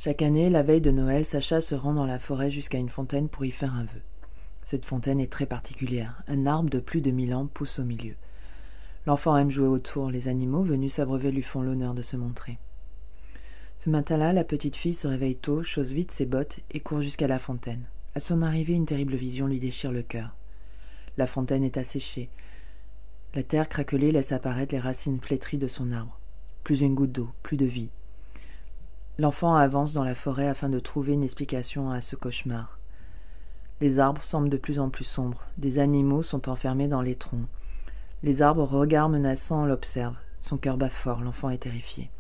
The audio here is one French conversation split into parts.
Chaque année, la veille de Noël, Sacha se rend dans la forêt jusqu'à une fontaine pour y faire un vœu. Cette fontaine est très particulière. Un arbre de plus de 1000 ans pousse au milieu. L'enfant aime jouer autour. Les animaux venus s'abreuver lui font l'honneur de se montrer. Ce matin-là, la petite fille se réveille tôt, chausse vite ses bottes et court jusqu'à la fontaine. À son arrivée, une terrible vision lui déchire le cœur. La fontaine est asséchée. La terre craquelée laisse apparaître les racines flétries de son arbre. Plus une goutte d'eau, plus de vie. L'enfant avance dans la forêt afin de trouver une explication à ce cauchemar. Les arbres semblent de plus en plus sombres. Des animaux sont enfermés dans les troncs. Les arbres, regards menaçants, l'observent. Son cœur bat fort, l'enfant est terrifié.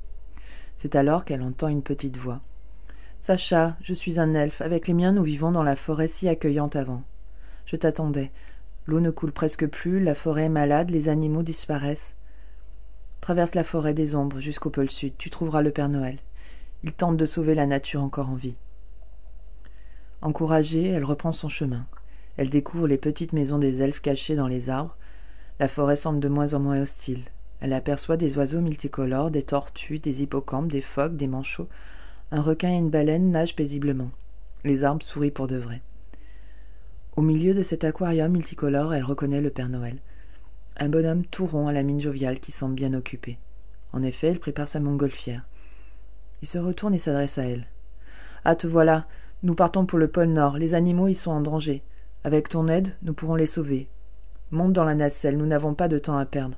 C'est alors qu'elle entend une petite voix. « Sacha, je suis un elfe. Avec les miens, nous vivons dans la forêt si accueillante avant. Je t'attendais. L'eau ne coule presque plus, la forêt est malade, les animaux disparaissent. Traverse la forêt des ombres jusqu'au pôle sud, tu trouveras le Père Noël. Il tente de sauver la nature encore en vie. » Encouragée, elle reprend son chemin. Elle découvre les petites maisons des elfes cachées dans les arbres. La forêt semble de moins en moins hostile. Elle aperçoit des oiseaux multicolores, des tortues, des hippocampes, des phoques, des manchots. Un requin et une baleine nagent paisiblement. Les arbres sourient pour de vrai. Au milieu de cet aquarium multicolore, elle reconnaît le Père Noël. Un bonhomme tout rond à la mine joviale qui semble bien occupé. En effet, il prépare sa montgolfière. Il se retourne et s'adresse à elle. « Ah, te voilà. Nous partons pour le pôle Nord. Les animaux y sont en danger. Avec ton aide, nous pourrons les sauver. Monte dans la nacelle, nous n'avons pas de temps à perdre.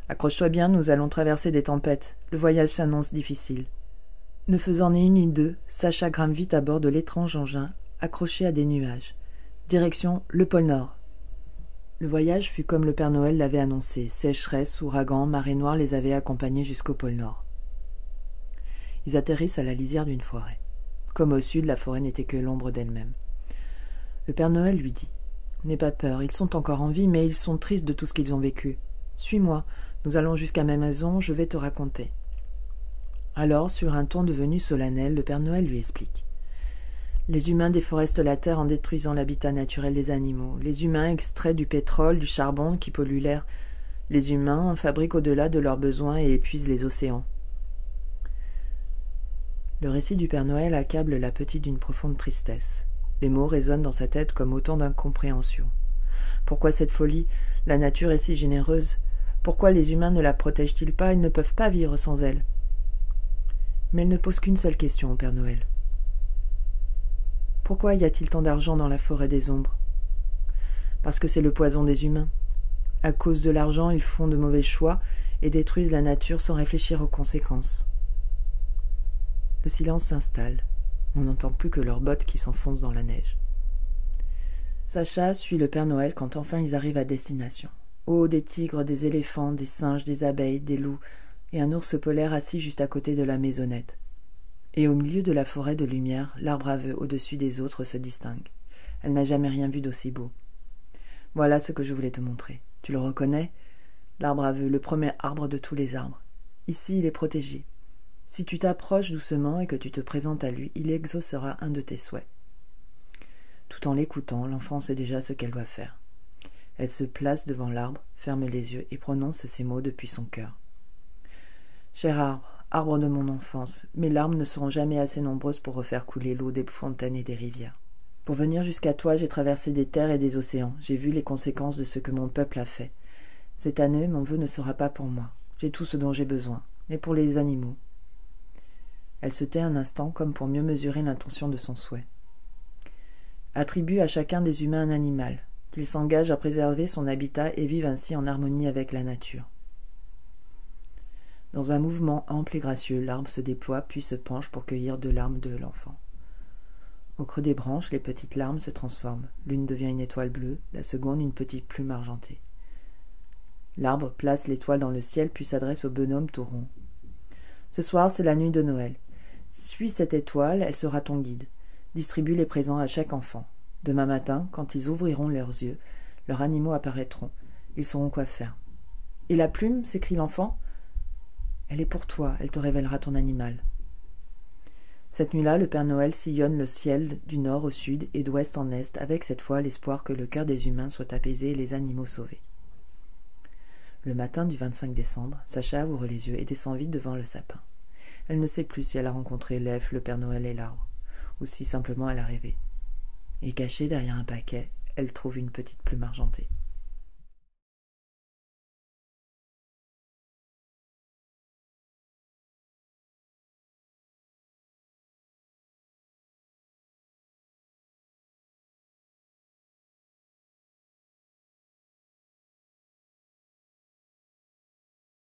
Accroche-toi bien, nous allons traverser des tempêtes. Le voyage s'annonce difficile. » Ne faisant ni une ni deux, Sacha grimpe vite à bord de l'étrange engin, accroché à des nuages. Direction le pôle Nord. Le voyage fut comme le Père Noël l'avait annoncé. Sécheresse, ouragan, marée noire les avaient accompagnés jusqu'au pôle Nord. Ils atterrissent à la lisière d'une forêt. Comme au sud, la forêt n'était que l'ombre d'elle-même. Le Père Noël lui dit « N'aie pas peur, ils sont encore en vie, mais ils sont tristes de tout ce qu'ils ont vécu. Suis-moi, nous allons jusqu'à ma maison, je vais te raconter. » Alors, sur un ton devenu solennel, le Père Noël lui explique. Les humains déforestent la terre en détruisant l'habitat naturel des animaux. Les humains extraient du pétrole, du charbon qui polluent l'air. Les humains fabriquent au-delà de leurs besoins et épuisent les océans. Le récit du Père Noël accable la petite d'une profonde tristesse. Les mots résonnent dans sa tête comme autant d'incompréhension. Pourquoi cette folie? La nature est si généreuse. Pourquoi les humains ne la protègent-ils pas? Ils ne peuvent pas vivre sans elle. Mais elle ne pose qu'une seule question au Père Noël. Pourquoi y a-t-il tant d'argent dans la forêt des ombres? Parce que c'est le poison des humains. À cause de l'argent, ils font de mauvais choix et détruisent la nature sans réfléchir aux conséquences. Le silence s'installe. On n'entend plus que leurs bottes qui s'enfoncent dans la neige. Sacha suit le Père Noël quand enfin ils arrivent à destination. Oh, des tigres, des éléphants, des singes, des abeilles, des loups, et un ours polaire assis juste à côté de la maisonnette. Et au milieu de la forêt de lumière, l'arbre à vœux au-dessus des autres se distingue. Elle n'a jamais rien vu d'aussi beau. Voilà ce que je voulais te montrer. Tu le reconnais? L'arbre à vœux, le premier arbre de tous les arbres. Ici, il est protégé. Si tu t'approches doucement et que tu te présentes à lui, il exaucera un de tes souhaits. Tout en l'écoutant, l'enfant sait déjà ce qu'elle doit faire. Elle se place devant l'arbre, ferme les yeux et prononce ces mots depuis son cœur. Cher arbre, arbre de mon enfance, mes larmes ne seront jamais assez nombreuses pour refaire couler l'eau des fontaines et des rivières. Pour venir jusqu'à toi, j'ai traversé des terres et des océans. J'ai vu les conséquences de ce que mon peuple a fait. Cette année, mon vœu ne sera pas pour moi. J'ai tout ce dont j'ai besoin, mais pour les animaux. Elle se tait un instant comme pour mieux mesurer l'intention de son souhait. Attribue à chacun des humains un animal, qu'il s'engage à préserver son habitat et vive ainsi en harmonie avec la nature. Dans un mouvement ample et gracieux, l'arbre se déploie puis se penche pour cueillir deux larmes de l'enfant. Au creux des branches, les petites larmes se transforment. L'une devient une étoile bleue, la seconde une petite plume argentée. L'arbre place l'étoile dans le ciel puis s'adresse au bonhomme tout rond. Ce soir, c'est la nuit de Noël. Suis cette étoile, elle sera ton guide. Distribue les présents à chaque enfant. Demain matin, quand ils ouvriront leurs yeux, leurs animaux apparaîtront. Ils sauront quoi faire. « Et la plume » s'écrie l'enfant. « Elle est pour toi, elle te révélera ton animal. » Cette nuit-là, le Père Noël sillonne le ciel du nord au sud et d'ouest en est, avec cette fois l'espoir que le cœur des humains soit apaisé et les animaux sauvés. Le matin du 25 décembre, Sacha ouvre les yeux et descend vite devant le sapin. Elle ne sait plus si elle a rencontré l'elfe, le Père Noël et l'arbre, ou si simplement elle a rêvé. Et cachée derrière un paquet, elle trouve une petite plume argentée.